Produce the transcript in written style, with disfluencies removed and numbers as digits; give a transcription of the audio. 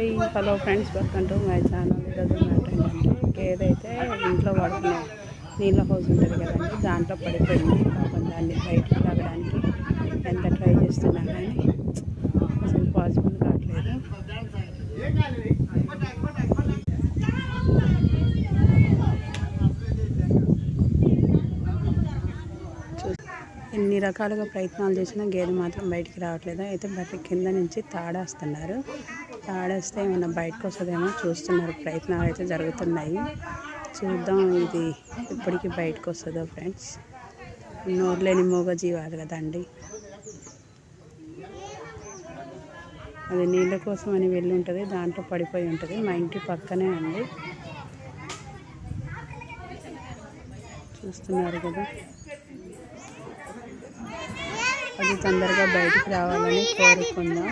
Hi hello friends, welcome to my channel. ఈరోజు matter ఏంటంటే గేదైతే ఇంట్లో పడుకునే నీళ్ళ హౌస్ ఉంటుంది కదండి, దాంట్లో పడిపోయింది. పాపం దాన్ని బయటకు లాగడానికి ఎంత ట్రై చేస్తున్నా కానీ అసలు పాసిబుల్ కావట్లేదు. ఎన్ని రకాలుగా ప్రయత్నాలు చేసినా గేదె మాత్రం బయటికి రావట్లేదు. అయితే బర్రె కింద నుంచి తాడేస్తున్నారు. తాడేస్తే ఏమన్నా బయటకు వస్తుందేమో చూస్తున్నారు. ప్రయత్నాలు అయితే జరుగుతున్నాయి. చూద్దాం ఇది ఇప్పటికీ బయటకు వస్తుందో. ఫ్రెండ్స్, నోరులేని మూగ జీవాలు కదండి. అది నీళ్ళ కోసం అని వెళ్ళి ఉంటుంది, దాంట్లో పడిపోయి ఉంటుంది. మా ఇంటి పక్కనే అండి, చూస్తున్నారు కదా. అది తొందరగా బయటికి రావాలని కోరుకుందాం.